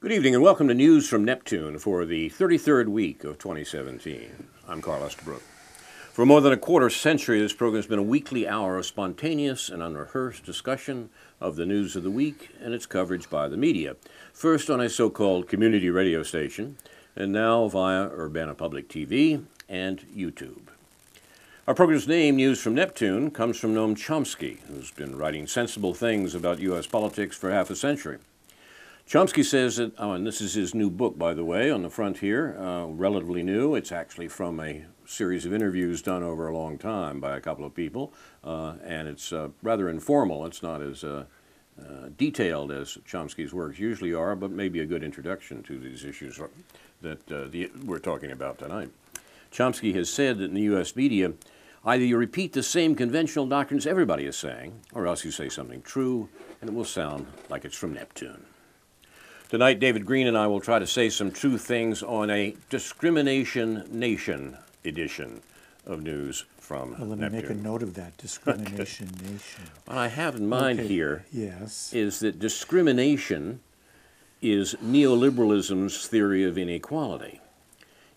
Good evening and welcome to News from Neptune for the 33rd week of 2017. I'm Carl Estabrook. For more than a quarter century, this program has been a weekly hour of spontaneous and unrehearsed discussion of the news of the week and its coverage by the media, first on a so-called community radio station, and now via Urbana Public TV and YouTube. Our program's name, News from Neptune, comes from Noam Chomsky, who's been writing sensible things about U.S. politics for half a century. Chomsky says that, and this is his new book, by the way, on the front here, relatively new. It's actually from a series of interviews done over a long time by a couple of people, and it's rather informal. It's not as detailed as Chomsky's works usually are, but maybe a good introduction to these issues that we're talking about tonight. Chomsky has said that in the U.S. media, either you repeat the same conventional doctrines everybody is saying, or else you say something true, and it will sound like it's from Neptune. Tonight, David Green and I will try to say some true things on a Discrimination Nation edition of News from Neptune. Let me make a note of that, Discrimination Nation. What I have in mind here is that discrimination is neoliberalism's theory of inequality.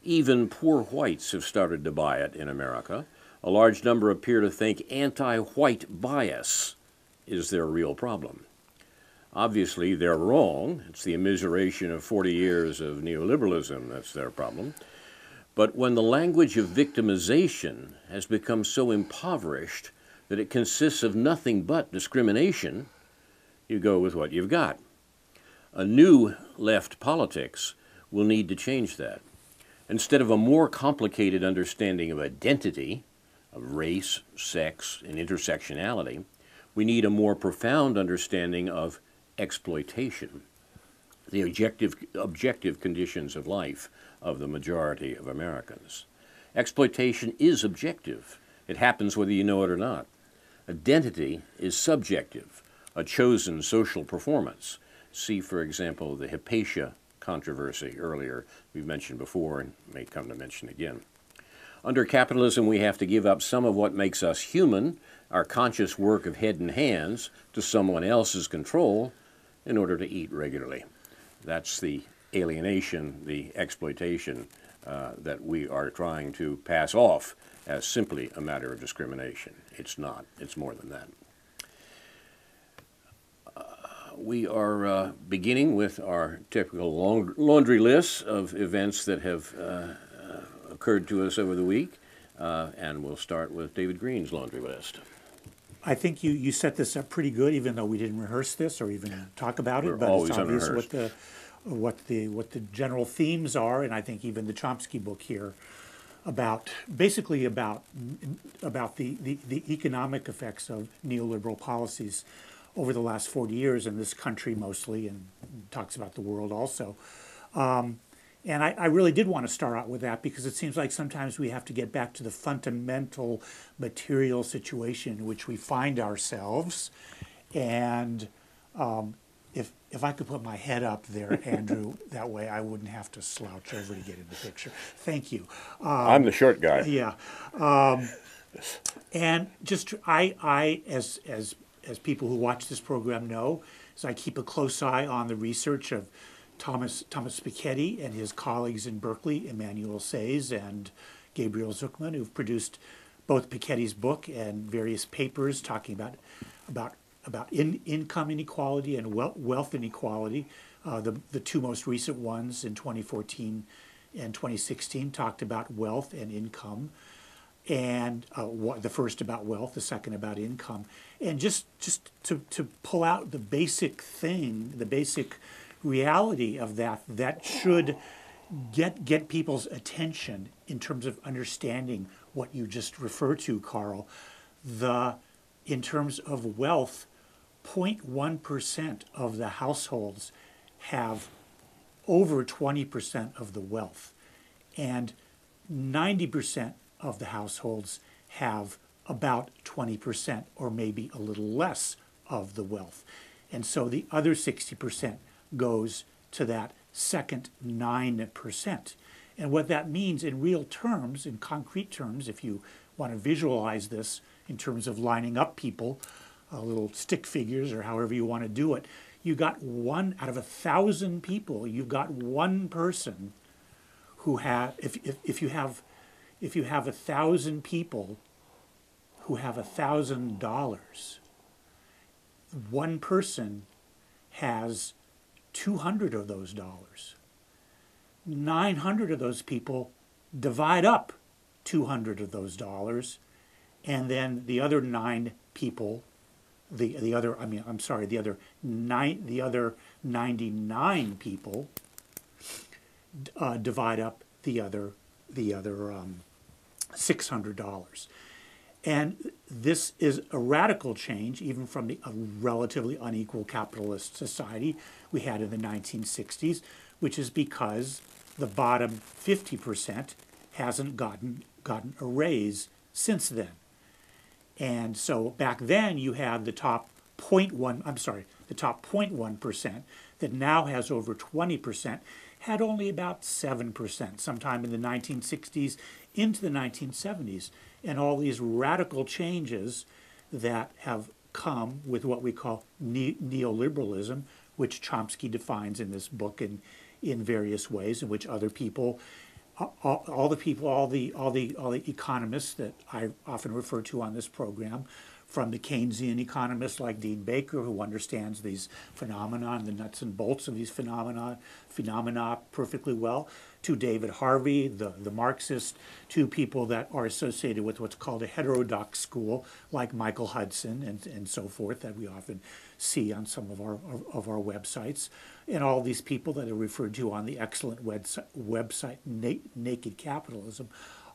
Even poor whites have started to buy it in America. A large number appear to think anti-white bias is their real problem. Obviously, they're wrong. It's the immiseration of 40 years of neoliberalism that's their problem. But when the language of victimization has become so impoverished that it consists of nothing but discrimination, you go with what you've got. A new left politics will need to change that. Instead of a more complicated understanding of identity, of race, sex, and intersectionality, we need a more profound understanding of exploitation, the objective conditions of life of the majority of Americans. Exploitation is objective. It happens whether you know it or not. Identity is subjective, a chosen social performance. See, for example, the Hypatia controversy earlier we've mentioned before and may come to mention again. Under capitalism, we have to give up some of what makes us human, our conscious work of head and hands, to someone else's control in order to eat regularly. That's the alienation, the exploitation that we are trying to pass off as simply a matter of discrimination. It's not. It's more than that. We are beginning with our typical laundry list of events that have occurred to us over the week, and we'll start with David Green's laundry list. I think you set this up pretty good, even though we didn't rehearse this or even talk about it. But it's obvious what the general themes are, and I think even the Chomsky book here about basically about the economic effects of neoliberal policies over the last 40 years in this country mostly, and talks about the world also. And I really did want to start out with that because it seems like sometimes we have to get back to the fundamental material situation in which we find ourselves. And if I could put my head up there, Andrew, that way I wouldn't have to slouch over to get in the picture. Thank you. I'm the short guy. Yeah. And just as people who watch this program know, so I keep a close eye on the research of Thomas Piketty and his colleagues in Berkeley, Emmanuel Says and Gabriel Zuckman, who've produced both Piketty's book and various papers talking about income inequality and wealth inequality. The two most recent ones in 2014 and 2016 talked about wealth and income, and the first about wealth, the second about income, and just to pull out the basic thing, the basic reality of that should get people's attention in terms of understanding what you just referred to, Carl. In terms of wealth, 0.1% of the households have over 20% of the wealth, and 90% of the households have about 20% or maybe a little less of the wealth. And so the other 60% goes to that second 9%. And what that means in real terms, in concrete terms, if you want to visualize this in terms of lining up people, little stick figures or however you want to do it, you got one out of 1,000 people. You've got one person who have if you have 1,000 people who have $1,000, one person has 200 of those dollars. 900 of those people divide up 200 of those dollars, and then the other 9 people, the other 99 people divide up the other $600. And this is a radical change, even from a relatively unequal capitalist society we had in the 1960s, which is because the bottom 50% hasn't gotten a raise since then. And so back then you had the top 0.1% that now has over 20%, had only about 7% sometime in the 1960s into the 1970s. And all these radical changes that have come with what we call neoliberalism, which Chomsky defines in this book in various ways, in which other people, all the economists that I often refer to on this program, from the Keynesian economists like Dean Baker, who understands these phenomena and the nuts and bolts of these phenomena perfectly well, to David Harvey, the Marxist, to people that are associated with what's called a heterodox school, like Michael Hudson and so forth, that we often see on some of our websites, and all these people that are referred to on the excellent website Naked Capitalism.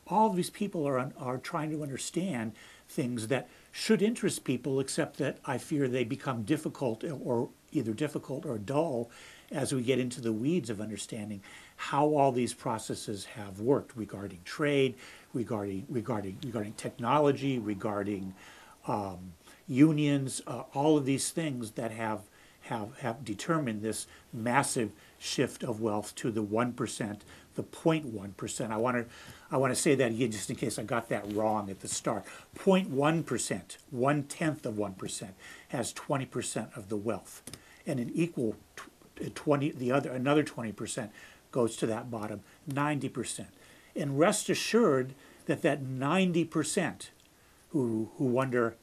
All of these people are trying to understand things that should interest people, except that I fear they become difficult, or either difficult or dull, as we get into the weeds of understanding how all these processes have worked regarding trade, regarding technology, regarding unions, all of these things that have determined this massive shift of wealth to the 1%, the 0.1%. I want to say that again, just in case I got that wrong at the start. 0.1%, 1/10 of 1%, has 20% of the wealth, and an equal another 20% goes to that bottom 90%. And rest assured that 90% who wonder,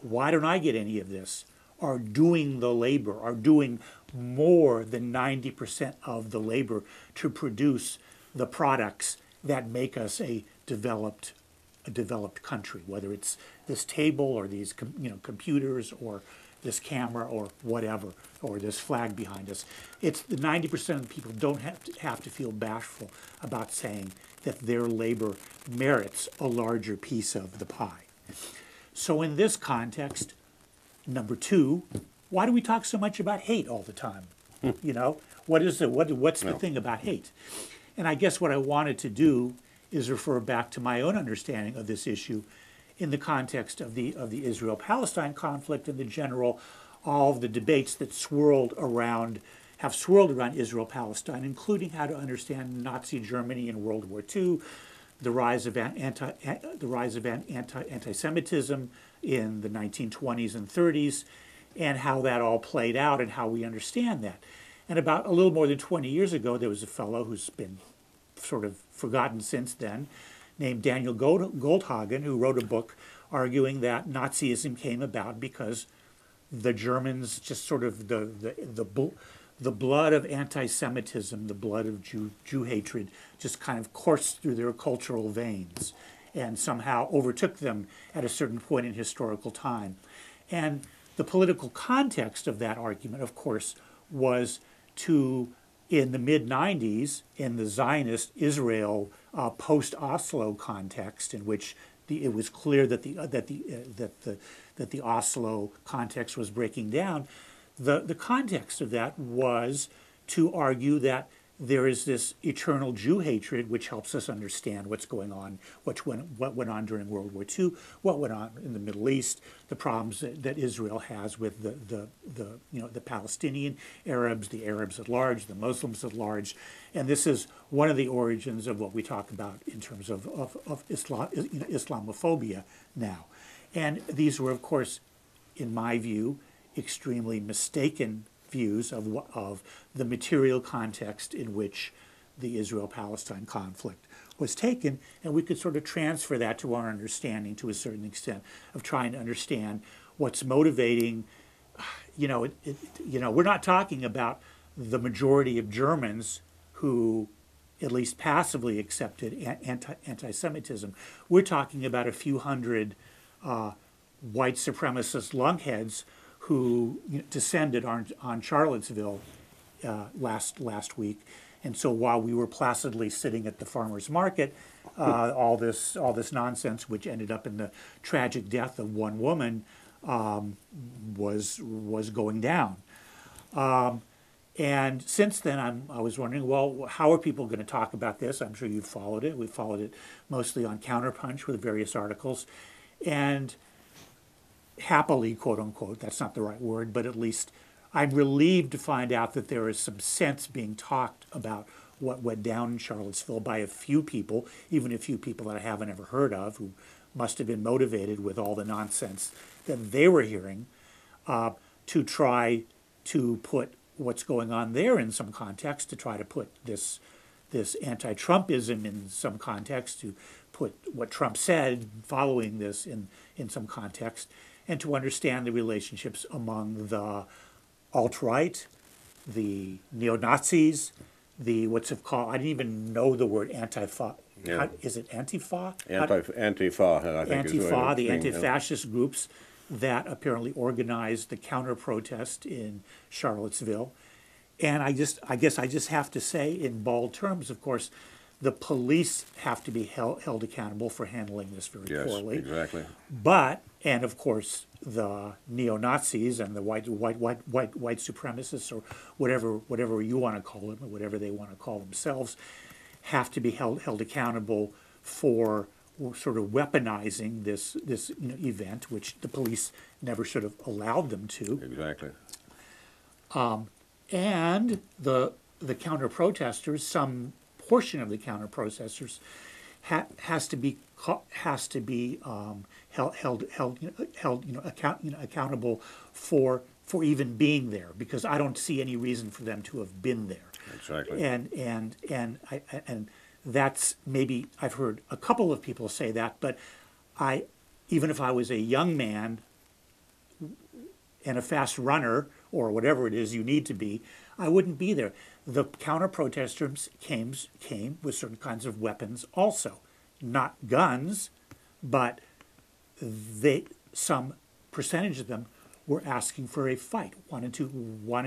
why don't I get any of this, are doing the labor, are doing more than 90% of the labor to produce the products that make us a developed country, whether it's this table or these computers or this camera or whatever, or this flag behind us. It's the 90% of the people don't have to feel bashful about saying that their labor merits a larger piece of the pie. So in this context, number 2, why do we talk so much about hate all the time? What's the thing about hate? And I guess what I wanted to do is refer back to my own understanding of this issue in the context of the Israel-Palestine conflict and all of the debates that have swirled around Israel-Palestine, including how to understand Nazi Germany in World War II, the rise of anti-Semitism in the 1920s and 30s, and how that all played out and how we understand that. And about a little more than 20 years ago, there was a fellow who's been sort of forgotten since then, named Daniel Goldhagen, who wrote a book arguing that Nazism came about because the Germans just sort of the blood of anti-Semitism, the blood of Jew hatred, just kind of coursed through their cultural veins and somehow overtook them at a certain point in historical time. And the political context of that argument, of course, was in the mid-90s, in the Zionist Israel post-Oslo context, in which it was clear that the Oslo context was breaking down. The context of that was to argue that there is this eternal Jew hatred, which helps us understand what's going on, what went on during World War II, what went on in the Middle East, the problems that Israel has with the Palestinian Arabs, the Arabs at large, the Muslims at large, and this is one of the origins of what we talk about in terms of Islamophobia now. And these were, of course, in my view, extremely mistaken views of the material context in which the Israel-Palestine conflict was taken, and we could sort of transfer that to our understanding to a certain extent of trying to understand what's motivating. We're not talking about the majority of Germans who at least passively accepted anti-Semitism. We're talking about a few hundred white supremacist lunkheads who descended on Charlottesville last week. And so while we were placidly sitting at the farmer's market, all this nonsense, which ended up in the tragic death of one woman, was going down. And since then, I was wondering, well, how are people going to talk about this? I'm sure you've followed it. We followed it mostly on Counterpunch with various articles. And happily, quote unquote, that's not the right word, but at least I'm relieved to find out that there is some sense being talked about what went down in Charlottesville by a few people, even a few people that I haven't ever heard of, who must have been motivated with all the nonsense that they were hearing, to try to put what's going on there in some context, to try to put this anti-Trumpism in some context, to put what Trump said following this in some context, and to understand the relationships among the alt-right, the neo-Nazis, the what's it called? I didn't even know the word Antifa. Yeah. Is it Antifa? Antifa, I think. Antifa, the anti-fascist groups that apparently organized the counter-protest in Charlottesville. And I guess I just have to say in bald terms, of course, the police have to be held accountable for handling this very poorly. Yes, exactly. But, and of course, the neo-Nazis and the white supremacists, or whatever you want to call them, or whatever they want to call themselves, have to be held accountable for sort of weaponizing this event, which the police never should have allowed them to. Exactly. And the counter-protesters, some portion of the counter-protesters, has to be held accountable for even being there, because I don't see any reason for them to have been there. Exactly. And that's, maybe I've heard a couple of people say that, but even if I was a young man and a fast runner, or whatever it is you need to be, I wouldn't be there. The counter-protesters came with certain kinds of weapons also. Not guns, but some percentage of them were asking for a fight, wanted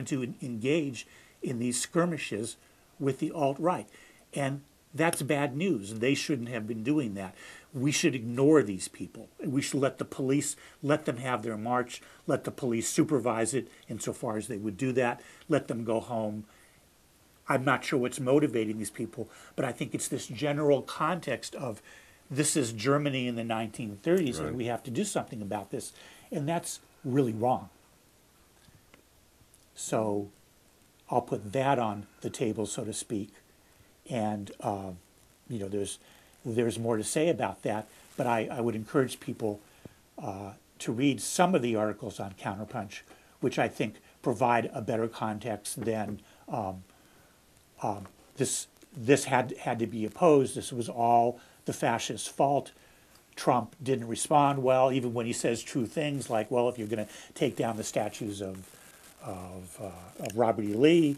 to engage in these skirmishes with the alt-right. And that's bad news. They shouldn't have been doing that. We should ignore these people. We should let the police, let them have their march, let the police supervise it insofar as they would do that, let them go home. I'm not sure what's motivating these people, but I think it's this general context of this is Germany in the 1930s, right, and we have to do something about this. And that's really wrong. So I'll put that on the table, so to speak. And, there's more to say about that, but I would encourage people to read some of the articles on Counterpunch, which I think provide a better context than this had to be opposed. This was all the fascists' fault. Trump didn't respond well, even when he says true things like, well, if you're going to take down the statues of Robert E. Lee,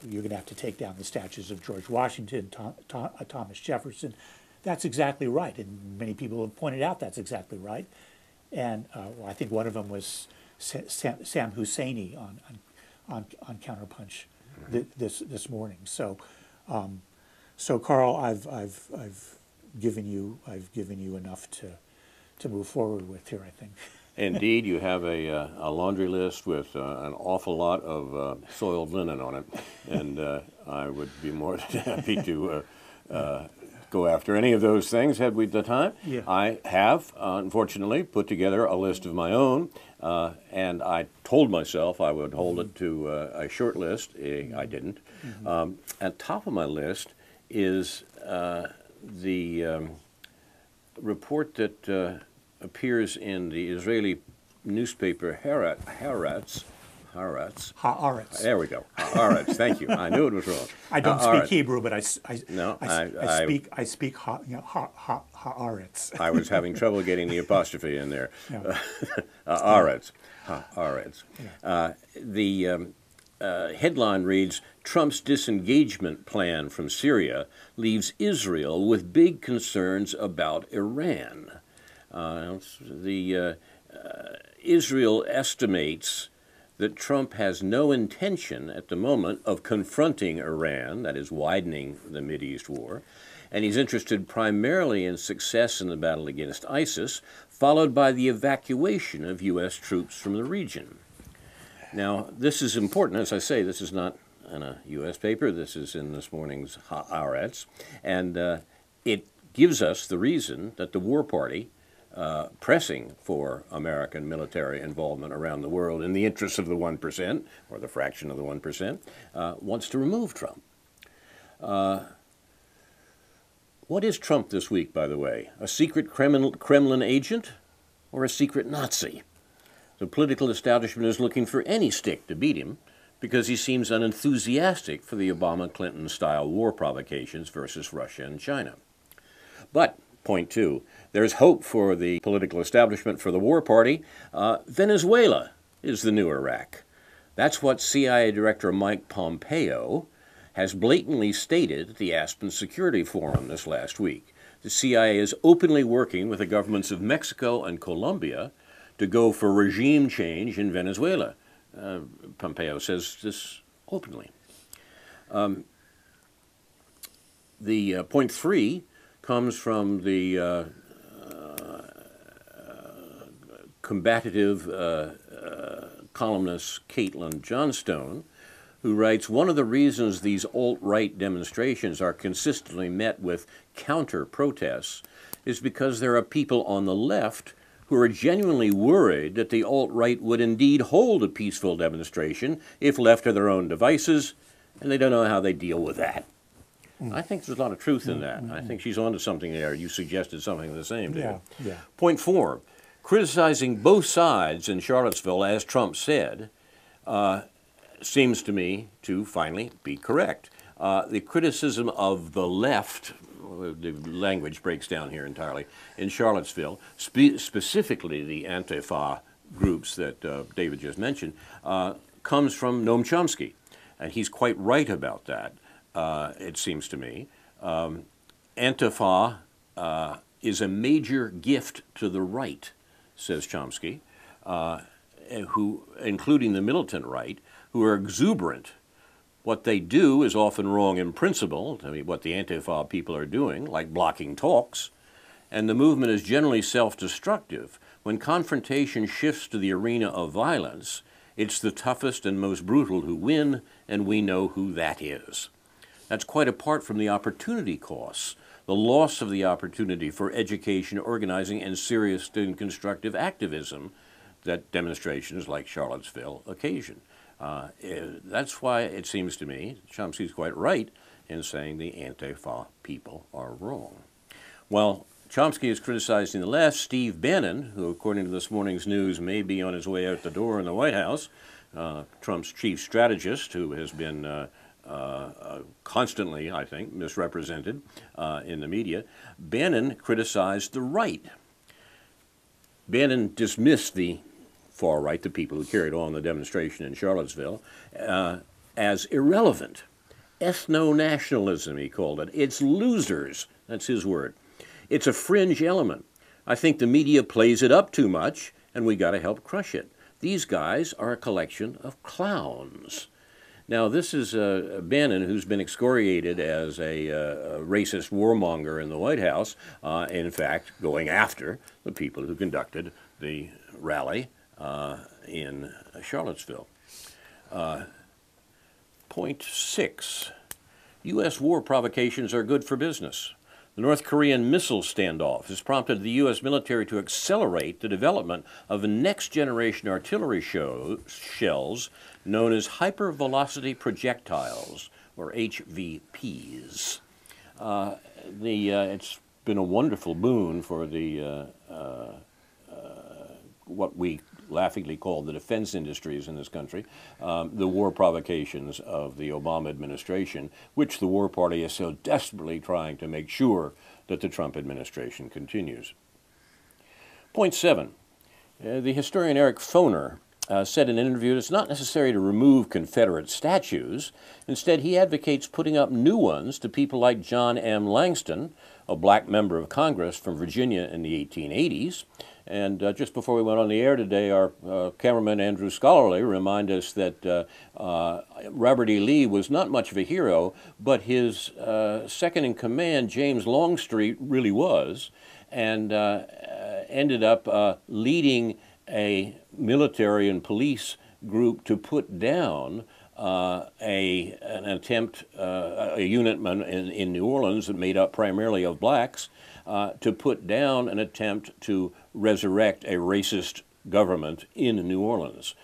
you're going to have to take down the statues of George Washington, Thomas Jefferson. That's exactly right, and many people have pointed out that's exactly right. And I think one of them was Sam Husseini on Counterpunch this morning. So, Carl, I've given you enough to move forward with here, I think. Indeed, you have a laundry list with an awful lot of soiled linen on it, and I would be more than happy to go after any of those things had we the time. Yeah. I have, unfortunately, put together a list of my own, and I told myself I would hold it to a short list. I didn't. Mm-hmm. At top of my list is the report that appears in the Israeli newspaper Haaretz Haaretz. Haaretz. There we go. Haaretz. Thank you. I knew it was wrong. I don't speak Hebrew, but I speak Haaretz. I was having trouble getting the apostrophe in there. Yeah. Haaretz. Haaretz. The headline reads, Trump's disengagement plan from Syria leaves Israel with big concerns about Iran. Israel estimates that Trump has no intention at the moment of confronting Iran, that is, widening the Mideast war, and he's interested primarily in success in the battle against ISIS, followed by the evacuation of U.S. troops from the region. Now, this is important. As I say, this is not in a U.S. paper. This is in this morning's Haaretz, and it gives us the reason that the war party, pressing for American military involvement around the world in the interests of the 1%, or the fraction of the 1%, wants to remove Trump. What is Trump this week, by the way? A secret Kremlin agent or a secret Nazi? The political establishment is looking for any stick to beat him because he seems unenthusiastic for the Obama-Clinton-style war provocations versus Russia and China. But point two, there's hope for the political establishment for the war party. Venezuela is the new Iraq. That's what CIA Director Mike Pompeo has blatantly stated at the Aspen Security Forum this last week. The CIA is openly working with the governments of Mexico and Colombia to go for regime change in Venezuela. Pompeo says this openly. The point three comes from the combative columnist Caitlin Johnstone, who writes, one of the reasons these alt-right demonstrations are consistently met with counter-protests is because there are people on the left who are genuinely worried that the alt-right would indeed hold a peaceful demonstration if left to their own devices, and they don't know how they deal with that. I think there's a lot of truth in that. I think she's onto something there. You suggested something the same. Yeah. Point four, criticizing both sides in Charlottesville, as Trump said, seems to me to finally be correct. The criticism of the left, the language breaks down here entirely, in Charlottesville, specifically the Antifa groups that David just mentioned, comes from Noam Chomsky. And he's quite right about that. It seems to me. Antifa is a major gift to the right, says Chomsky, who, including the militant right, who are exuberant. What they do is often wrong in principle, I mean, what the Antifa people are doing, like blocking talks, and the movement is generally self-destructive. When confrontation shifts to the arena of violence, it's the toughest and most brutal who win, and we know who that is. That's quite apart from the opportunity costs, the loss of the opportunity for education, organizing, and serious and constructive activism that demonstrations like Charlottesville occasion. That's why it seems to me Chomsky's quite right in saying the Antifa people are wrong. Well, Chomsky is criticizing the left. Steve Bannon, who according to this morning's news may be on his way out the door in the White House, Trump's chief strategist, who has been constantly, I think, misrepresented in the media, Bannon criticized the right. Bannon dismissed the far right, the people who carried on the demonstration in Charlottesville, as irrelevant. Ethno-nationalism, he called it. It's losers. That's his word. It's a fringe element. I think the media plays it up too much, and we got to help crush it. These guys are a collection of clowns. Now, this is Bannon, who's been excoriated as a racist warmonger in the White House, in fact, going after the people who conducted the rally in Charlottesville. Point 6, U.S. war provocations are good for business. The North Korean missile standoff has prompted the U.S. military to accelerate the development of next-generation artillery shells known as hypervelocity projectiles, or HVPs. It's been a wonderful boon for the what we laughingly call the defense industries in this country, the war provocations of the Obama administration, which the War Party is so desperately trying to make sure that the Trump administration continues. Point 7. The historian Eric Foner said in an interview that it's not necessary to remove Confederate statues. Instead, he advocates putting up new ones to people like John M. Langston, a black member of Congress from Virginia in the 1880s. And just before we went on the air today, our cameraman Andrew Scholarly reminded us that Robert E. Lee was not much of a hero, but his second in command, James Longstreet, really was, and ended up leading a military and police group to put down a unit in New Orleans that made up primarily of blacks, to put down an attempt to resurrect a racist government in New Orleans.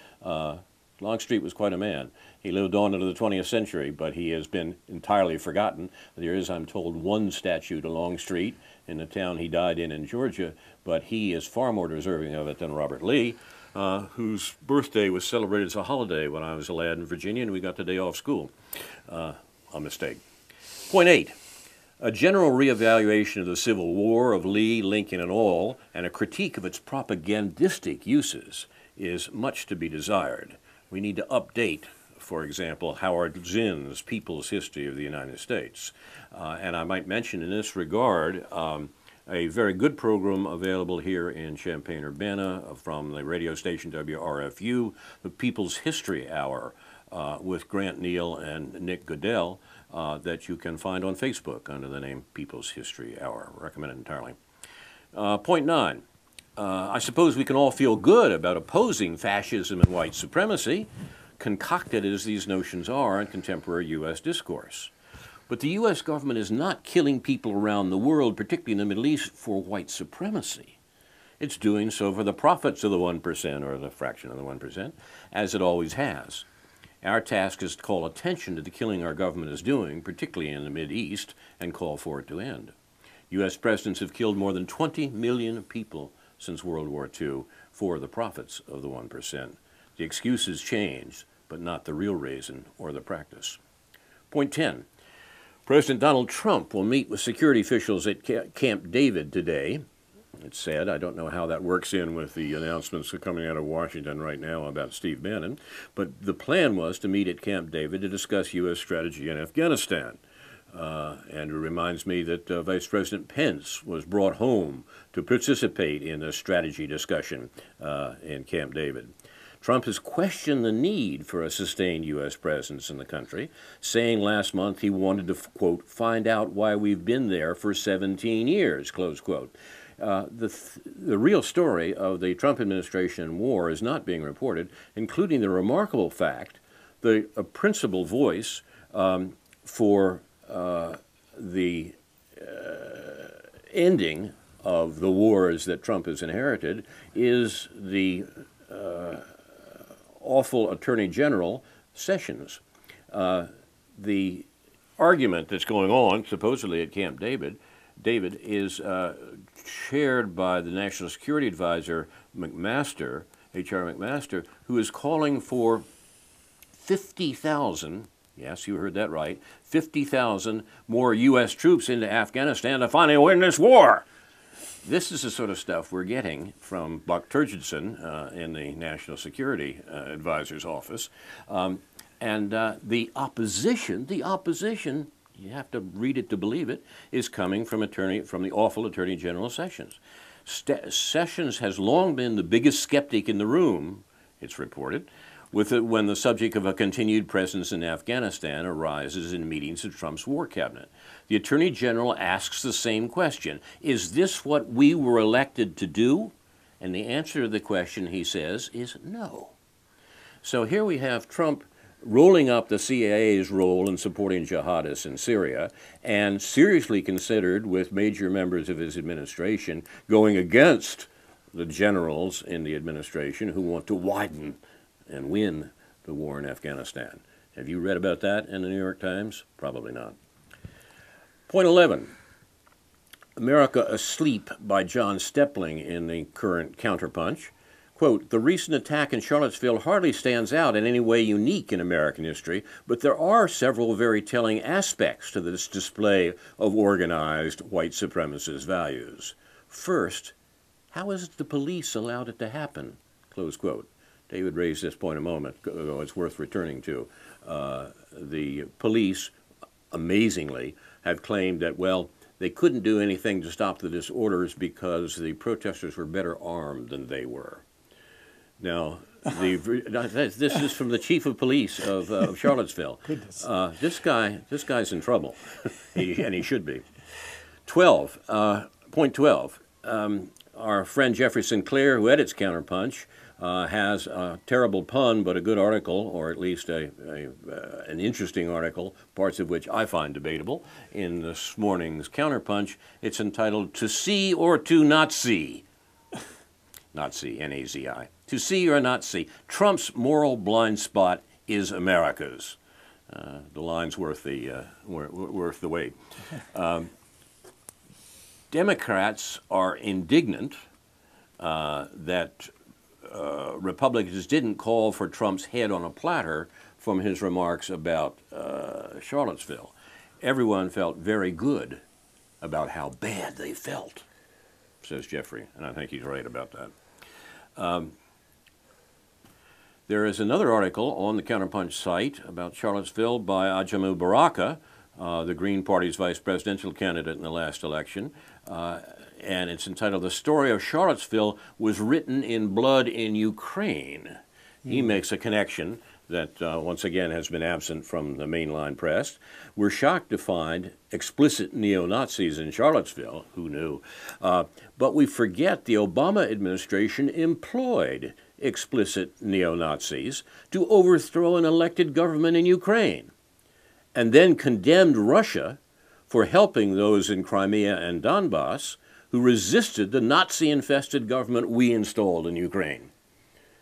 Longstreet was quite a man. He lived on into the 20th century, but he has been entirely forgotten. There is, I'm told, one statue to Longstreet in the town he died in Georgia, but he is far more deserving of it than Robert Lee, whose birthday was celebrated as a holiday when I was a lad in Virginia, and we got the day off school. A mistake. Point 8. A general reevaluation of the Civil War, of Lee, Lincoln, and all, and a critique of its propagandistic uses is much to be desired. We need to update, for example, Howard Zinn's People's History of the United States. And I might mention in this regard a very good program available here in Champaign-Urbana from the radio station WRFU, the People's History Hour, with Grant Neal and Nick Goodell, that you can find on Facebook under the name People's History Hour. Recommend it entirely. Point 9. I suppose we can all feel good about opposing fascism and white supremacy, concocted as these notions are in contemporary U.S. discourse. But the U.S. government is not killing people around the world, particularly in the Middle East, for white supremacy. It's doing so for the profits of the 1%, or the fraction of the 1%, as it always has. Our task is to call attention to the killing our government is doing, particularly in the Mideast, and call for it to end. U.S. presidents have killed more than 20 million people since World War II for the profits of the 1%. The excuses changed, but not the real reason or the practice. Point 10. President Donald Trump will meet with security officials at Camp David today. It's sad. I don't know how that works in with the announcements coming out of Washington right now about Steve Bannon. But the plan was to meet at Camp David to discuss U.S. strategy in Afghanistan. And it reminds me that Vice President Pence was brought home to participate in a strategy discussion in Camp David. Trump has questioned the need for a sustained U.S. presence in the country, saying last month he wanted to, quote, find out why we've been there for 17 years, close quote. The real story of the Trump administration and war is not being reported, including the remarkable fact that a principal voice for the ending of the wars that Trump has inherited is the awful Attorney General Sessions. The argument that's going on, supposedly at Camp David, is chaired by the National Security Advisor McMaster, H.R. McMaster, who is calling for 50,000, yes, you heard that right, 50,000 more U.S. troops into Afghanistan to finally win this war. This is the sort of stuff we're getting from Buck Turgidson in the National Security Advisor's office. And the opposition, you have to read it to believe it, is coming from the awful Attorney General Sessions. Sessions has long been the biggest skeptic in the room, it's reported, when the subject of a continued presence in Afghanistan arises in meetings of Trump's war cabinet. The Attorney General asks the same question: is this what we were elected to do? And the answer to the question, he says, is no. So here we have Trump rolling up the CIA's role in supporting jihadists in Syria, and seriously considered with major members of his administration going against the generals in the administration who want to widen and win the war in Afghanistan. Have you read about that in the New York Times? Probably not. Point 11. America Asleep by John Stepling in the current Counterpunch. Quote, "The recent attack in Charlottesville hardly stands out in any way unique in American history, but there are several very telling aspects to this display of organized white supremacist values. First, how is the police allowed it to happen?" Close quote. David raised this point a moment ago. It's worth returning to. The police, amazingly, have claimed that, well, they couldn't do anything to stop the disorders because the protesters were better armed than they were. Now, this is from the chief of police of Charlottesville. Goodness. This guy's in trouble, and he should be. 12, point 12. Our friend Jeffrey Sinclair, who edits Counterpunch, has a terrible pun, but a good article, or at least an interesting article, parts of which I find debatable, in this morning's Counterpunch. It's entitled, "To See or to Not See." Not see, N-A-Z-I. To see or not see. Trump's moral blind spot is America's. The line's worth the wait. Democrats are indignant that Republicans didn't call for Trump's head on a platter from his remarks about Charlottesville. Everyone felt very good about how bad they felt, says Jeffrey, and I think he's right about that. There is another article on the Counterpunch site about Charlottesville by Ajamu Baraka, the Green Party's vice presidential candidate in the last election, and it's entitled, "The Story of Charlottesville Was Written in Blood in Ukraine." He makes a connection that once again has been absent from the mainline press. "We're shocked to find explicit neo-Nazis in Charlottesville." Who knew? But we forget the Obama administration employed explicit neo-Nazis to overthrow an elected government in Ukraine, and then condemned Russia for helping those in Crimea and Donbass who resisted the Nazi-infested government we installed in Ukraine.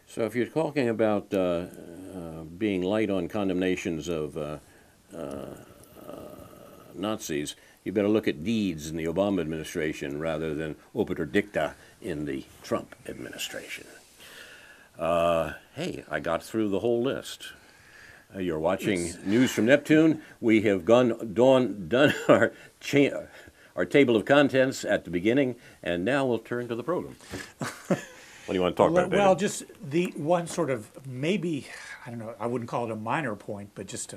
So if you're talking about being light on condemnations of Nazis, you better look at deeds in the Obama administration rather than obiter dicta in the Trump administration. Hey, I got through the whole list. You're watching News from Neptune. We have done our table of contents at the beginning, and now we'll turn to the program. What do you want to talk about, David? Well, just the one sort of, maybe, I don't know, I wouldn't call it a minor point, but just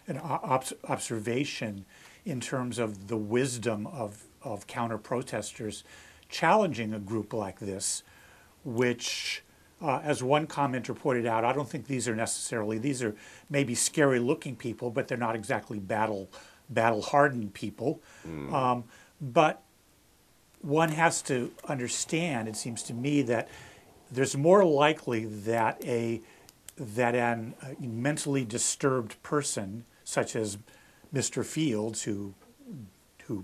an observation in terms of the wisdom of counter-protesters challenging a group like this, which, as one commenter pointed out, I don't think these are maybe scary-looking people, but they're not exactly battle-hardened people. But one has to understand, it seems to me, that there's more likely that a mentally disturbed person, such as Mr. Fields, who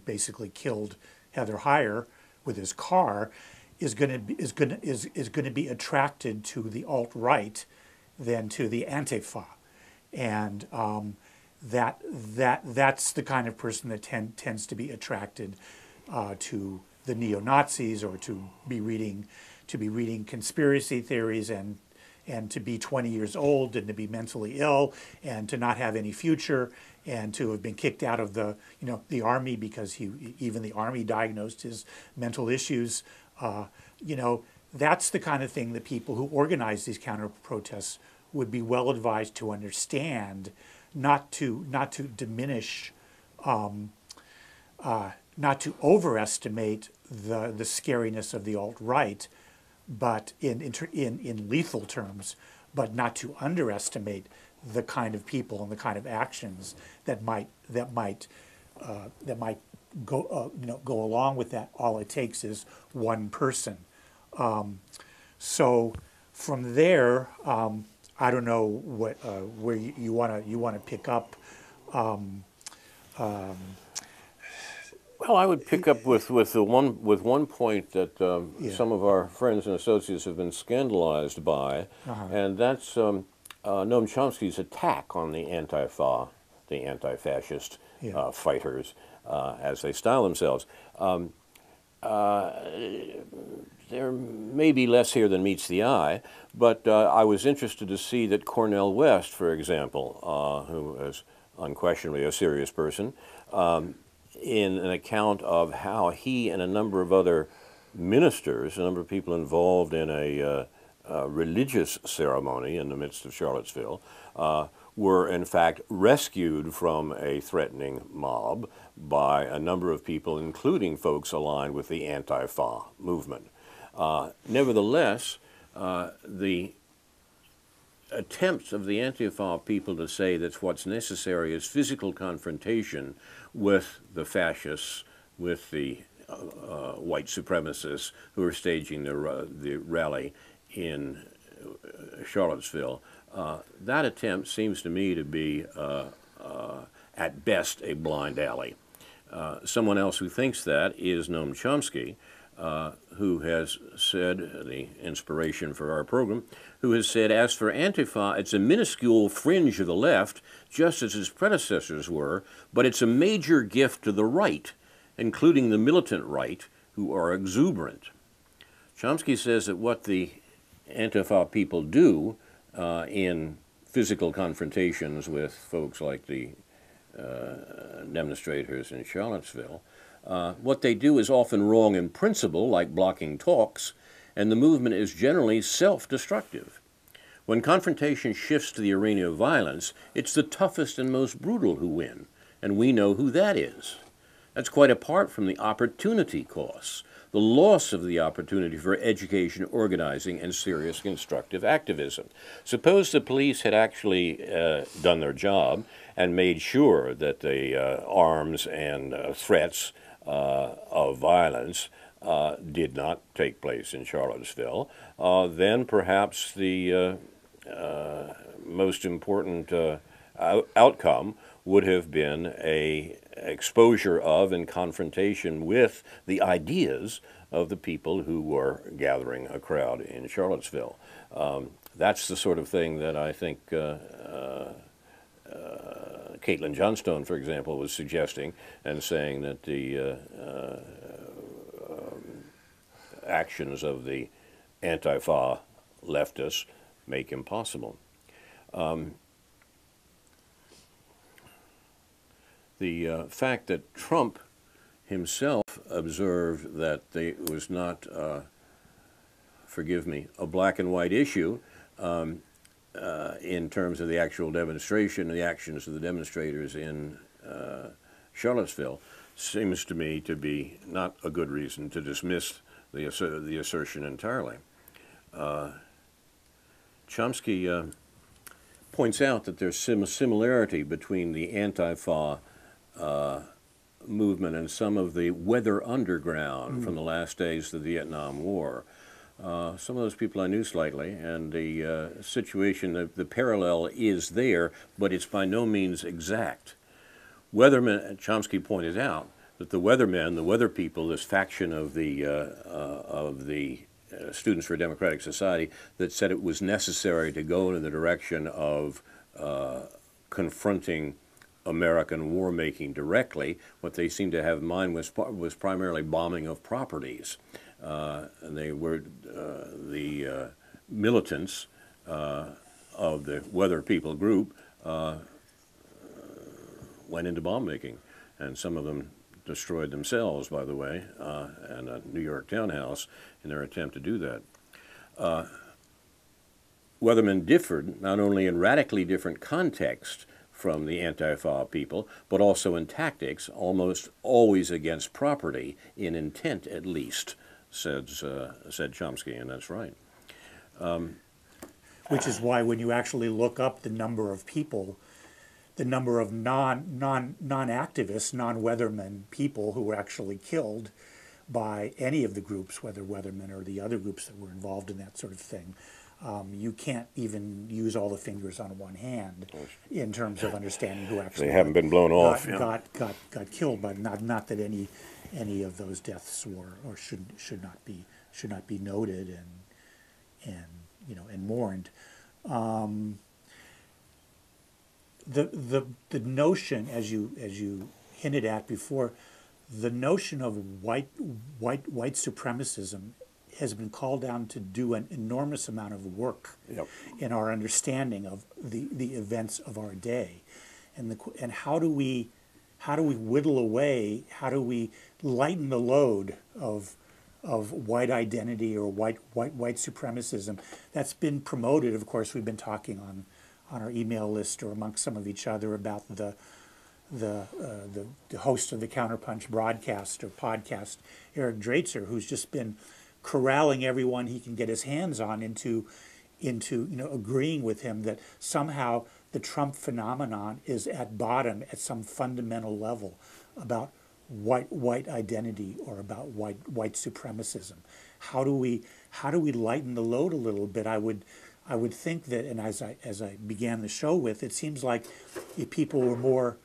basically killed Heather Heyer with his car, is going to be attracted to the alt-right than to the Antifa, and that's the kind of person that tends to be attracted to the neo-Nazis, or to be reading conspiracy theories, and to be 20 years old, and to be mentally ill, and to not have any future, and to have been kicked out of the army because even the army diagnosed his mental issues. That's the kind of thing that people who organize these counter protests would be well advised to understand, not to diminish, not to overestimate the scariness of the alt-right, but in lethal terms, but not to underestimate the kind of people and the kind of actions that might go go along with that. All it takes is one person. So from there, I don't know where you want to pick up. Well, I would pick up with one point that some of our friends and associates have been scandalized by, and that's Noam Chomsky's attack on the Antifa, the anti-fascist fighters, as they style themselves. There may be less here than meets the eye, but I was interested to see that Cornel West, for example, who is unquestionably a serious person, in an account of how he and a number of other ministers, a number of people involved in a religious ceremony in the midst of Charlottesville, were in fact rescued from a threatening mob by a number of people, including folks aligned with the Antifa movement. Nevertheless, the attempts of the Antifa people to say that what's necessary is physical confrontation with the fascists, with the white supremacists who are staging the rally in Charlottesville, that attempt seems to me to be, at best, a blind alley. Someone else who thinks that is Noam Chomsky, who has said, the inspiration for our program, who has said, as for Antifa, it's a minuscule fringe of the left, just as its predecessors were, but it's a major gift to the right, including the militant right, who are exuberant. Chomsky says that what the Antifa people do in physical confrontations with folks like the demonstrators in Charlottesville, what they do is often wrong in principle, like blocking talks, and the movement is generally self-destructive. When confrontation shifts to the arena of violence, it's the toughest and most brutal who win, and we know who that is. That's quite apart from the opportunity costs, the loss of the opportunity for education, organizing, and serious constructive activism. Suppose the police had actually done their job and made sure that the arms and threats of violence did not take place in Charlottesville, then perhaps the most important outcome would have been a exposure of and confrontation with the ideas of the people who were gathering a crowd in Charlottesville. That's the sort of thing that I think Caitlin Johnstone, for example, was suggesting and saying that the actions of the Antifa leftists make impossible. The fact that Trump himself observed that it was not, forgive me, a black and white issue in terms of the actual demonstration, the actions of the demonstrators in Charlottesville, seems to me to be not a good reason to dismiss the assertion entirely. Chomsky points out that there's similarity between the Antifa movement and some of the weather underground from the last days of the Vietnam War. Some of those people I knew slightly, and the situation, the parallel is there, but it's by no means exact. Weathermen, Chomsky pointed out that the weathermen, the weather people, this faction of the Students for a Democratic Society that said it was necessary to go in the direction of confronting American war making directly. What they seemed to have in mind was primarily bombing of properties. And they were the militants of the weather people group went into bomb making, and some of them destroyed themselves, by the way, and a New York townhouse in their attempt to do that. Weathermen differed not only in radically different context from the Antifa people, but also in tactics, almost always against property, in intent at least, said Chomsky, and that's right. Which is why when you actually look up the number of people, the number of non-activists, non-weathermen people who were actually killed by any of the groups, whether weathermen or the other groups that were involved in that sort of thing, you can't even use all the fingers on one hand in terms of understanding who actually they haven't been blown off. Got killed, but not that any of those deaths were or should not be noted and mourned. The notion, as you hinted at before, the notion of white supremacism has been called down to do an enormous amount of work in our understanding of the events of our day, and how do we whittle away, how do we lighten the load of white identity or white supremacism that's been promoted. Of course, we've been talking on our email list or amongst some of each other about the host of the Counterpunch broadcast or podcast, Eric Draitser, who's just been corralling everyone he can get his hands on into agreeing with him that somehow the Trump phenomenon is at bottom at some fundamental level about white identity or about white supremacism. How do we lighten the load a little bit? I would think that, and as I began the show with, it seems like if people were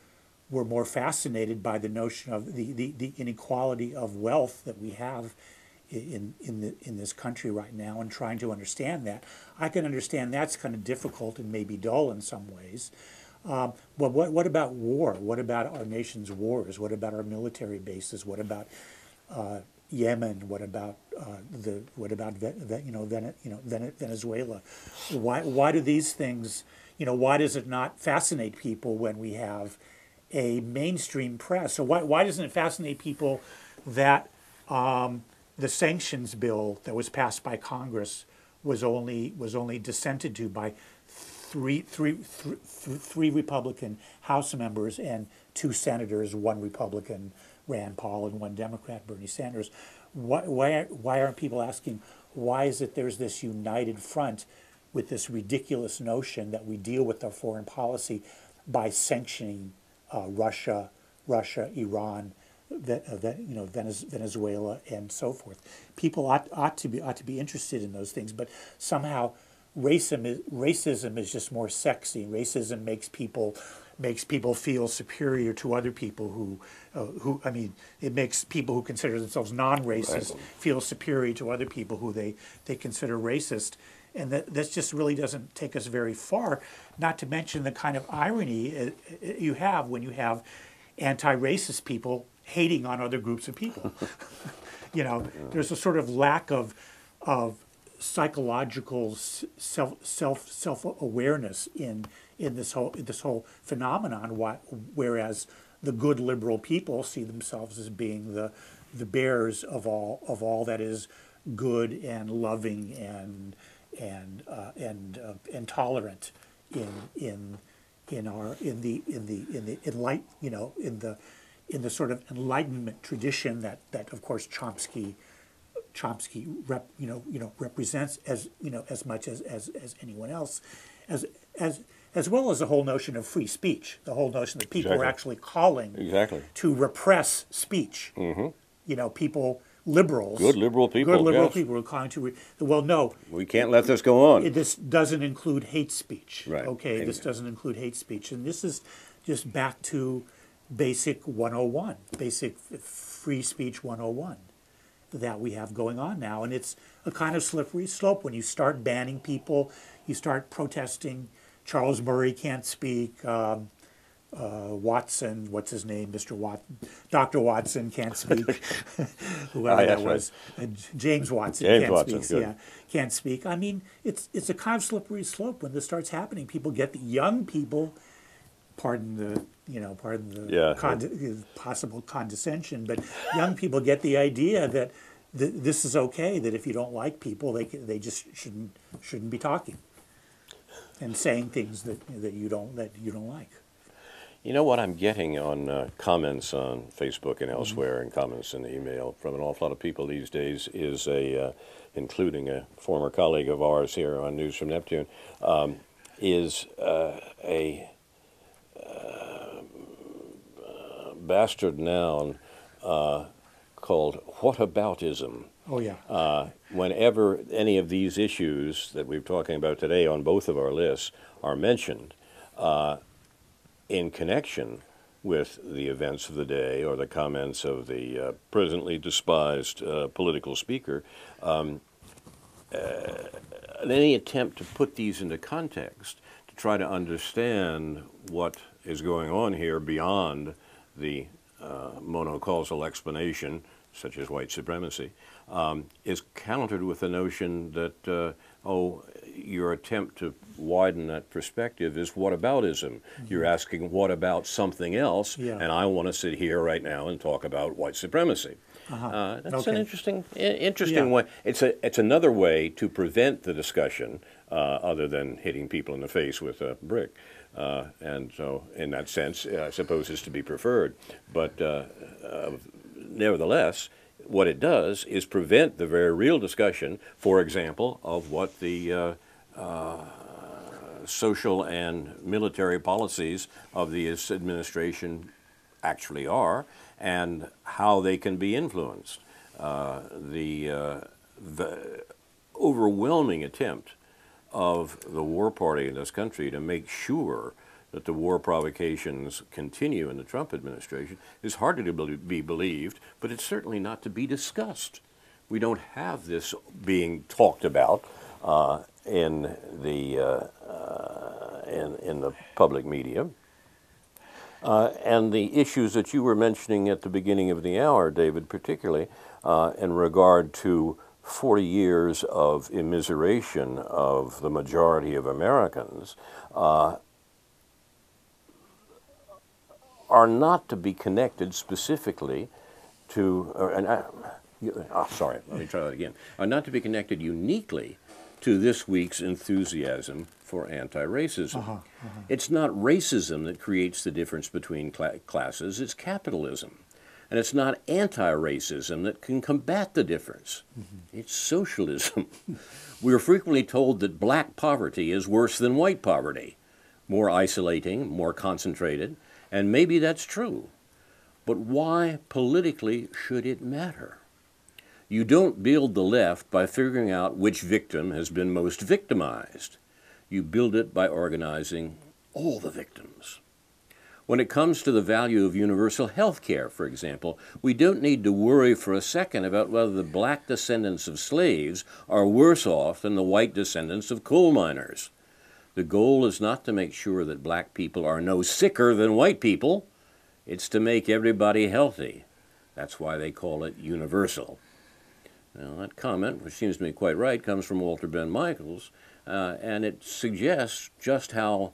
more fascinated by the notion of the inequality of wealth that we have in this country right now, and trying to understand that. I can understand that's kind of difficult and maybe dull in some ways. But what about war? What about our nation's wars? What about our military bases? What about Yemen? What about Venezuela? Why do these things? Why does it not fascinate people when we have a mainstream press? So why doesn't it fascinate people that the sanctions bill that was passed by Congress was only dissented to by three Republican House members and 2 senators, 1 Republican, Rand Paul, and 1 Democrat, Bernie Sanders? Why aren't people asking, why is it there's this united front with this ridiculous notion that we deal with our foreign policy by sanctioning Russia, Iran, Venezuela, and so forth? People ought to be interested in those things, but somehow racism is just more sexy. Racism makes people feel superior to other people it makes people who consider themselves non-racist feel superior to other people who they consider racist. And that just really doesn't take us very far, not to mention the kind of irony you have when you have anti-racist people hating on other groups of people. There's a sort of lack of psychological self-awareness in this whole phenomenon, whereas the good liberal people see themselves as being the bearers of all that is good and loving and tolerant in the sort of Enlightenment tradition that of course Chomsky represents as much as anyone else, as well as the whole notion of free speech, the whole notion that people are actually calling to repress speech. People. Liberals, good liberal people are calling to. No, we can't let this go on. This doesn't include hate speech. Right. Okay, this doesn't include hate speech, and this is just back to basic 101, basic free speech 101 that we have going on now, and it's a kind of slippery slope. When you start banning people, you start protesting. Charles Murray can't speak. Watson, what's his name, Dr. Watson can't speak. Whoever that was, James Watson can't speak. Can't speak. I mean, it's a kind of slippery slope when this starts happening. People get the young people, pardon the possible condescension, but young people get the idea that this is okay. That if you don't like people, they just shouldn't be talking and saying things that you don't like. You know what I'm getting on comments on Facebook and elsewhere, and comments in the email from an awful lot of people these days is including a former colleague of ours here on News from Neptune, is a bastard noun called whataboutism. Oh yeah. Whenever any of these issues that we're talking about today on both of our lists are mentioned, in connection with the events of the day or the comments of the presently despised political speaker, any attempt to put these into context, to try to understand what is going on here beyond the monocausal explanation, such as white supremacy, is countered with the notion that, your attempt to widen that perspective is whataboutism. You're asking what about something else, and I want to sit here right now and talk about white supremacy. That's an interesting way. It's another way to prevent the discussion, other than hitting people in the face with a brick. And so, in that sense, I suppose is to be preferred. But nevertheless, what it does is prevent the very real discussion, for example, of what the social and military policies of this administration actually are and how they can be influenced. The overwhelming attempt of the war party in this country to make sure that the war provocations continue in the Trump administration is hardly to be believed, but it's certainly not to be discussed. We don't have this being talked about in the public media. And the issues that you were mentioning at the beginning of the hour, David, particularly in regard to 40 years of immiseration of the majority of Americans, are not to be connected specifically to, sorry, let me try that again, are not to be connected uniquely to this week's enthusiasm for anti-racism. It's not racism that creates the difference between classes, it's capitalism. And it's not anti-racism that can combat the difference. It's socialism. We are frequently told that black poverty is worse than white poverty, more isolating, more concentrated, and maybe that's true. But why politically should it matter? You don't build the left by figuring out which victim has been most victimized. You build it by organizing all the victims. When it comes to the value of universal health care, for example, we don't need to worry for a second about whether the black descendants of slaves are worse off than the white descendants of coal miners. The goal is not to make sure that black people are no sicker than white people. It's to make everybody healthy. That's why they call it universal. Now, that comment, which seems to me quite right, comes from Walter Ben Michaels, and it suggests just how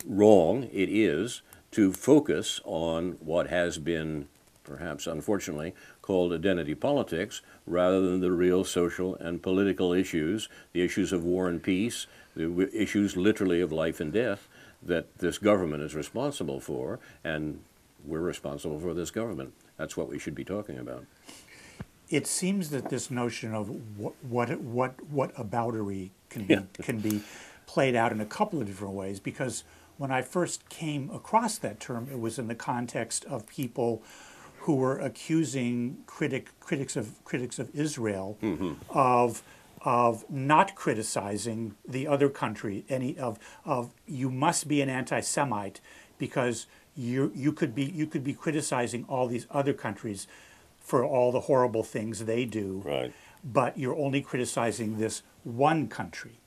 wrong it is to focus on what has been, perhaps unfortunately, called identity politics, rather than the real social and political issues, the issues of war and peace, the issues literally of life and death that this government is responsible for, and we're responsible for this government. That's what we should be talking about. It seems that this notion of what aboutery can be played out in a couple of different ways, because when I first came across that term, it was in the context of people who were accusing critics of Israel of not criticizing the other country, of you must be an anti-Semite because you could be criticizing all these other countries for all the horrible things they do, right, but you're only criticizing this one country.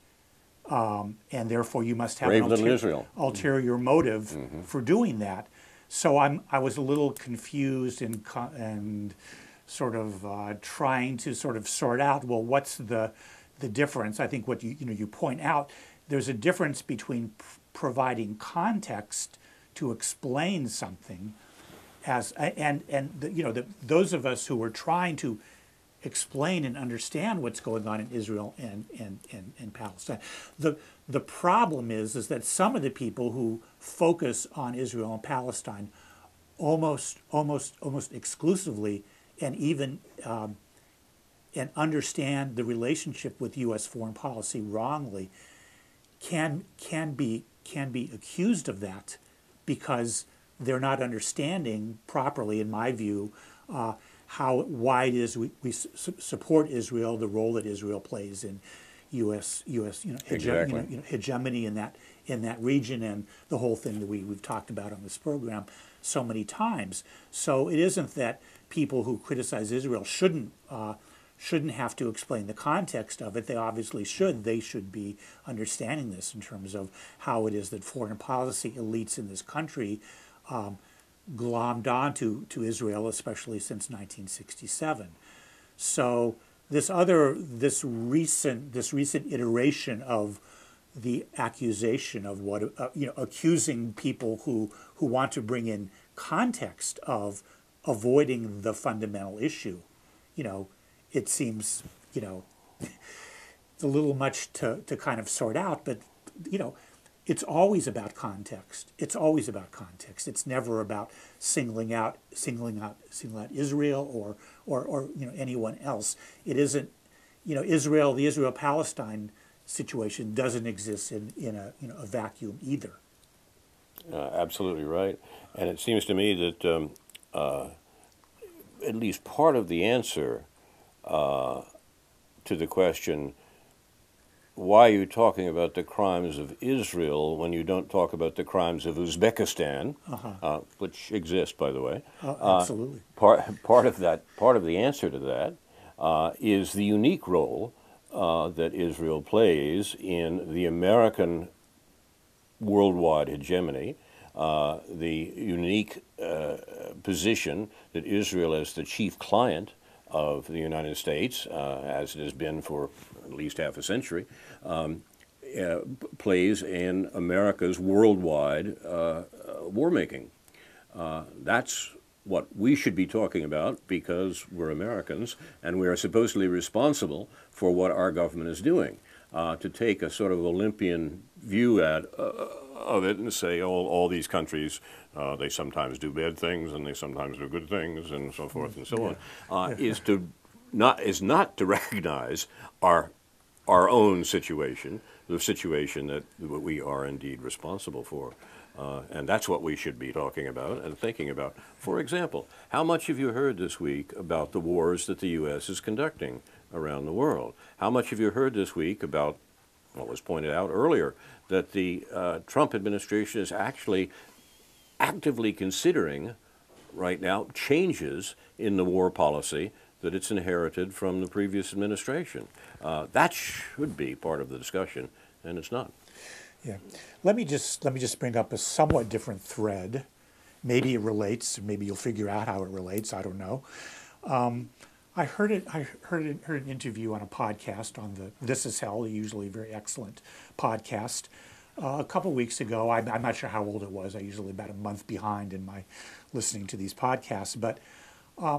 And therefore you must have an ulterior motive for doing that. So I was a little confused and sort of trying to sort of sort out, well, what's the difference? I think what you point out, there's a difference between providing context to explain something, those of us who are trying to explain and understand what's going on in Israel and Palestine. The problem is that some of the people who focus on Israel and Palestine almost exclusively and even and understand the relationship with U.S. foreign policy wrongly can be accused of that because they're not understanding properly, in my view, why it is we support Israel, the role that Israel plays in U.S. hegemony in that region, and the whole thing that we've talked about on this program so many times. So it isn't that people who criticize Israel shouldn't have to explain the context of it. They obviously should. They should be understanding this in terms of how it is that foreign policy elites in this country glommed onto to Israel, especially since 1967. So this recent iteration of the accusation of what accusing people who want to bring in context of avoiding the fundamental issue, it seems it's a little much to kind of sort out, but it's always about context. It's always about context. It's never about singling out Israel or anyone else. It isn't, Israel, the Israel-Palestine situation doesn't exist in a vacuum either. Absolutely right. And it seems to me that at least part of the answer to the question, why are you talking about the crimes of Israel when you don't talk about the crimes of Uzbekistan, which exist, by the way? Absolutely. Part of the answer to that is the unique role that Israel plays in the American worldwide hegemony, the unique position that Israel, as the chief client of the United States, as it has been for at least half a century, plays in America's worldwide war-making. That's what we should be talking about because we're Americans and we are supposedly responsible for what our government is doing. To take a sort of Olympian view of it and say all these countries, they sometimes do bad things and they sometimes do good things and so forth and so on, is not to recognize our own situation, the situation that we are indeed responsible for. And that's what we should be talking about and thinking about. For example, how much have you heard this week about the wars that the U.S. is conducting around the world? How much have you heard this week about what was pointed out earlier, that the Trump administration is actually actively considering right now changes in the war policy that it's inherited from the previous administration? That should be part of the discussion, and it's not. Yeah, let me just bring up a somewhat different thread. Maybe it relates. Maybe you'll figure out how it relates. I don't know. I heard an interview on a podcast on the This Is Hell, usually a very excellent podcast, a couple weeks ago. I'm not sure how old it was. I'm usually about a month behind in my listening to these podcasts, but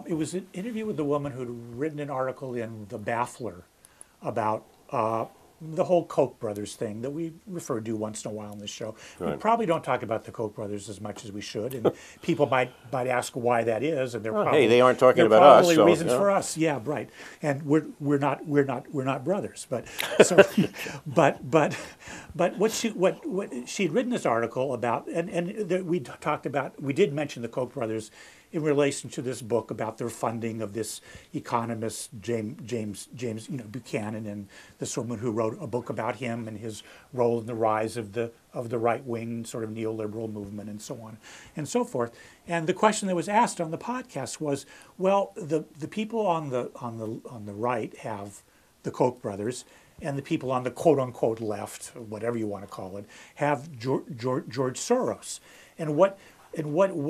it was an interview with a woman who'd written an article in The Baffler about the whole Koch brothers thing that we refer to once in a while on this show. Right. We probably don't talk about the Koch brothers as much as we should, and people might ask why that is, and they're probably, hey, they aren't talking about us. Probably reasons for us, yeah, right. And we're not brothers, but so, but what she'd written this article about, and we talked about, we did mention the Koch brothers in relation to this book about their funding of this economist James Buchanan, and this woman who wrote a book about him and his role in the rise of the right wing sort of neoliberal movement and so on and so forth. And the question that was asked on the podcast was, well, the people on the right have the Koch brothers, and the people on the quote unquote left, or whatever you want to call it, have George Soros. And what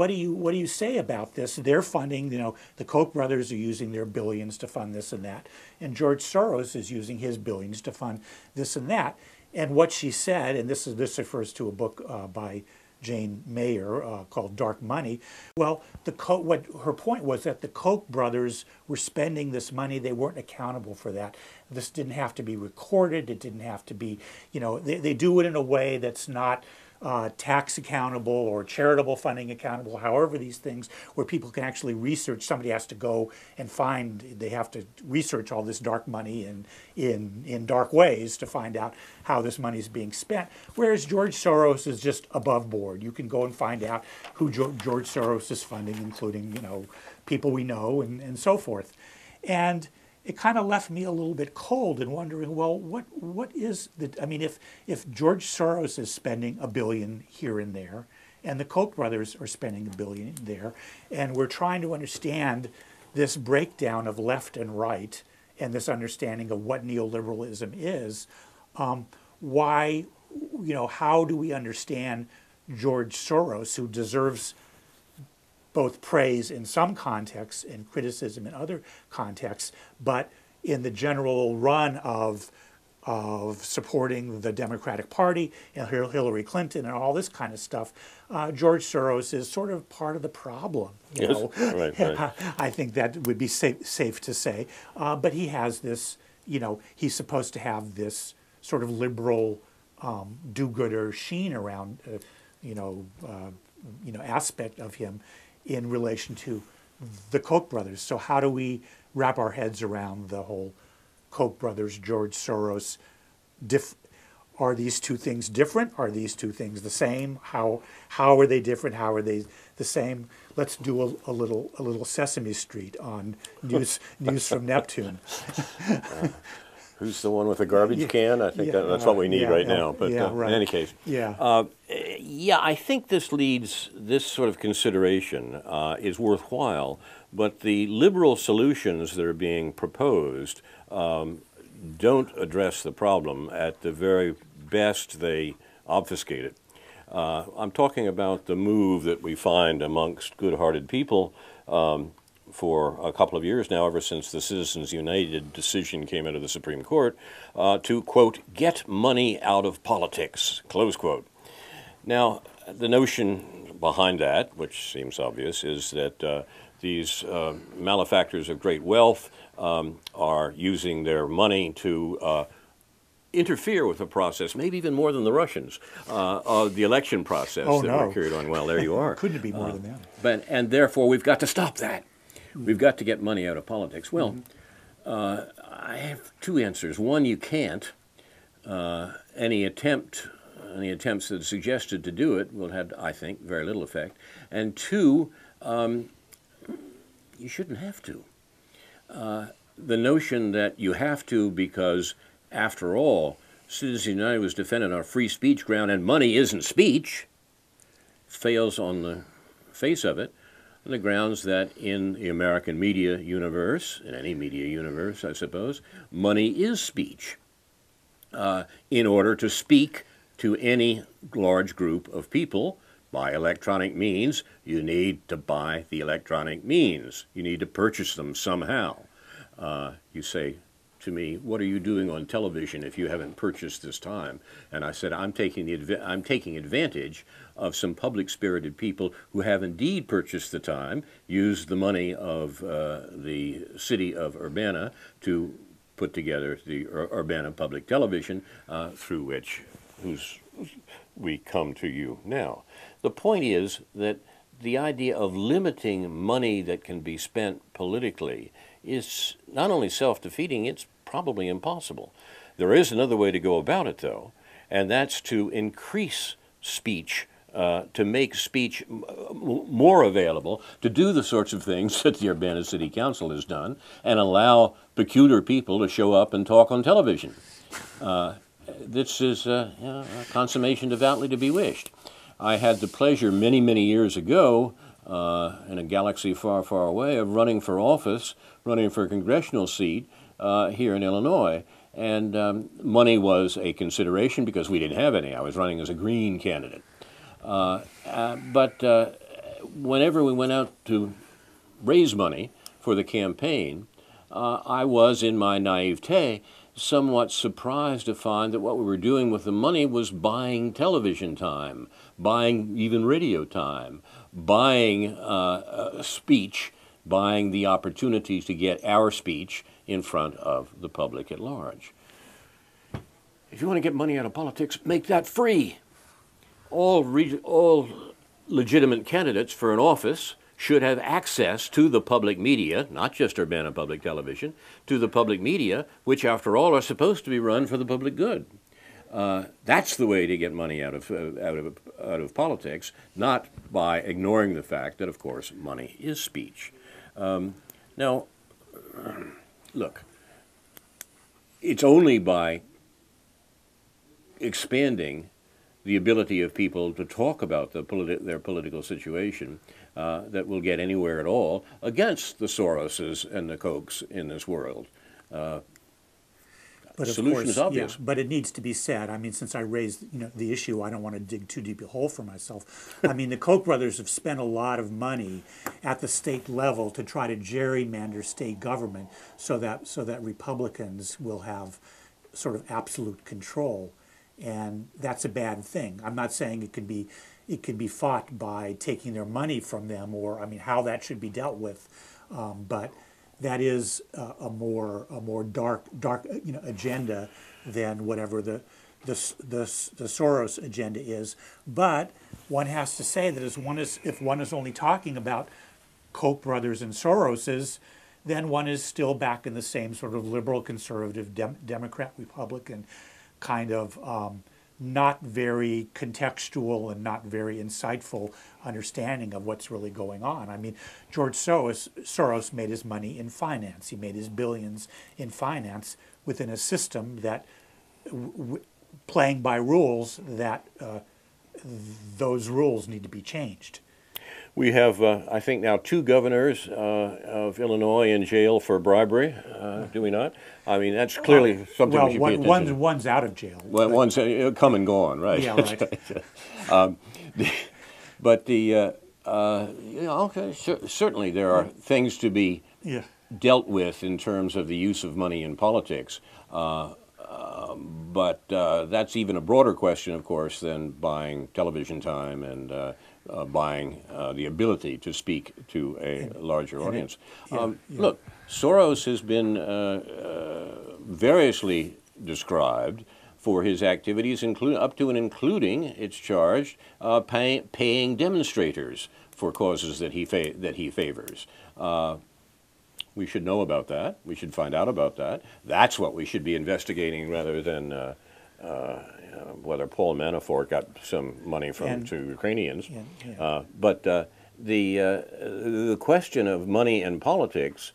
do you say about this? They're funding, the Koch brothers are using their billions to fund this and that, and George Soros is using his billions to fund this and that. And what she said, and this refers to a book by Jane Mayer called Dark Money. Well, what her point was that the Koch brothers were spending this money. They weren't accountable for that. This didn't have to be recorded. It didn't have to be, they do it in a way that's not tax accountable or charitable funding accountable, however these things, where people can actually research. Somebody has to go and they have to research all this dark money in dark ways to find out how this money is being spent. Whereas George Soros is just above board. You can go and find out who George Soros is funding, including, people we know and so forth. And it kind of left me a little bit cold and wondering, well, what is the, if George Soros is spending $1 billion here and there, and the Koch brothers are spending $1 billion there, and we're trying to understand this breakdown of left and right, and this understanding of what neoliberalism is, why, how do we understand George Soros, who deserves both praise in some contexts and criticism in other contexts, but in the general run of supporting the Democratic Party and Hillary Clinton and all this kind of stuff, George Soros is sort of part of the problem. You know? Right, right. I think that would be safe to say. But he has this, you know, he's supposed to have this sort of liberal do-gooder sheen around, aspect of him in relation to the Koch brothers. So how do we wrap our heads around the whole Koch brothers, George Soros? Are these two things different? Are these two things the same? How are they different? How are they the same? Let's do a little Sesame Street on news from Neptune. Who's the one with the garbage can? I think that's what we need right now. But right. in any case, I think this sort of consideration is worthwhile. But the liberal solutions that are being proposed don't address the problem. At the very best, they obfuscate it. I'm talking about the move that we find amongst good-hearted people for a couple of years now, ever since the Citizens United decision came out of the Supreme Court, to, quote, get money out of politics, close quote. Now, the notion behind that, which seems obvious, is that these malefactors of great wealth are using their money to interfere with the process, maybe even more than the Russians, of the election process we're carried on. Well, there you are. Couldn't it be more than that? And therefore, we've got to stop that. We've got to get money out of politics. Well, I have two answers. One, you can't. Any attempts that are suggested to do it will have, I think, very little effect. And two, you shouldn't have to. The notion that you have to because, after all, Citizens United was defended on a free speech ground and money isn't speech, fails on the face of it, on the grounds that in the American media universe, in any media universe, I suppose, money is speech. In order to speak to any large group of people by electronic means, you need to buy the electronic means. You need to purchase them somehow. You say to me, what are you doing on television if you haven't purchased this time? And I said, I'm taking advantage of some public-spirited people who have indeed purchased the time, used the money of the city of Urbana to put together the Urbana Public Television, through which we come to you now. The point is that the idea of limiting money that can be spent politically is not only self-defeating, it's probably impossible. There is another way to go about it, though, and that's to increase speech, to make speech more available, to do the sorts of things that the Urbana City Council has done, and allow peculiar people to show up and talk on television. This is a consummation devoutly to be wished. I had the pleasure many, many years ago, in a galaxy far, far away, of running for office, running for a congressional seat here in Illinois. And money was a consideration because we didn't have any. I was running as a Green candidate. But whenever we went out to raise money for the campaign, I was, in my naivete, somewhat surprised to find that what we were doing with the money was buying television time, buying even radio time, buying speech, buying the opportunities to get our speech in front of the public at large. If you want to get money out of politics, make that free. All legitimate candidates for an office should have access to the public media, not just Urbana Public Television, to the public media, which, after all, are supposed to be run for the public good. That's the way to get money out of politics, not by ignoring the fact that, of course, money is speech. Now, look, it's only by expanding the ability of people to talk about their political situation that we'll get anywhere at all against the Soroses and the Kochs in this world. But the of solution course, is obvious. yeah, but it needs to be said. I mean, since I raised the issue, I don't want to dig too deep a hole for myself. I mean, the Koch brothers have spent a lot of money at the state level to try to gerrymander state government so that Republicans will have sort of absolute control, and that's a bad thing. I'm not saying it could be fought by taking their money from them, or I mean how that should be dealt with, but that is a more dark agenda than whatever the Soros agenda is. But one has to say that if one is only talking about Koch brothers and Soros's, then one is still back in the same sort of liberal conservative Democrat Republican kind of not very contextual and not very insightful understanding of what's really going on. I mean, George Soros made his money in finance. He made his billions in finance within a system that, playing by rules, that those rules need to be changed. We have, I think now, 2 governors of Illinois in jail for bribery, do we not? I mean, that's clearly something we should pay attention to. One's out of jail. Well, one's come and gone, right? Yeah, right. But certainly there are things to be dealt with in terms of the use of money in politics. But that's even a broader question, of course, than buying television time and buying the ability to speak to a larger audience. Look, Soros has been variously described for his activities, up to and including, it's charged, paying demonstrators for causes that he favors. We should know about that. We should find out about that. That's what we should be investigating rather than whether Paul Manafort got some money to Ukrainians. But the question of money and politics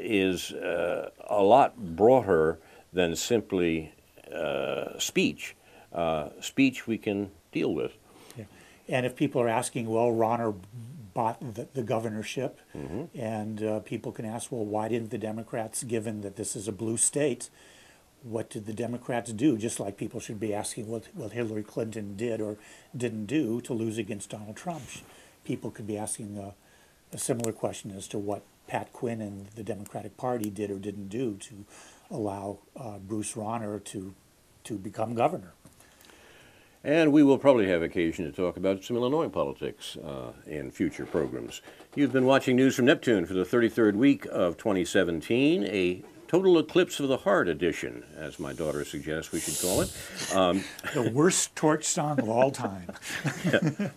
is a lot broader than simply speech. Speech we can deal with. Yeah. And if people are asking, well, Ronner bought the governorship, and people can ask, well, why didn't the Democrats, given that this is a blue state, what did the Democrats do? Just like people should be asking what Hillary Clinton did or didn't do to lose against Donald Trump. People could be asking a similar question as to what Pat Quinn and the Democratic Party did or didn't do to allow Bruce Ronner to become governor. And we will probably have occasion to talk about some Illinois politics in future programs. You've been watching News from Neptune for the 33rd week of 2017, a total eclipse of the heart edition, as my daughter suggests we should call it. The worst torch song of all time.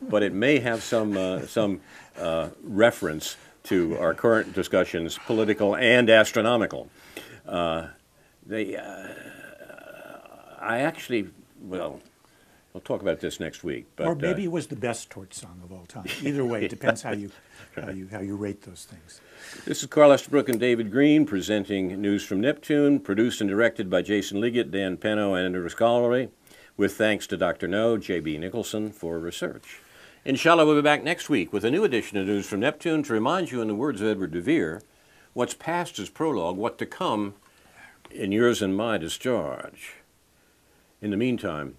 But it may have some reference to our current discussions, political and astronomical. We'll talk about this next week. But, or maybe it was the best torch song of all time. Either way, it depends how you rate those things. This is Carl Estabrook and David Green presenting News from Neptune, produced and directed by Jason Liggett, Dan Penno, and Andrew Scollery, with thanks to Dr. No, J.B. Nicholson for research. Inshallah, we'll be back next week with a new edition of News from Neptune to remind you, in the words of Edward de Vere, what's past is prologue, what to come in yours and my discharge. In the meantime,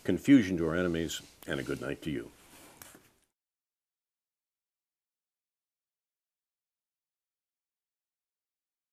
confusion to our enemies, and a good night to you.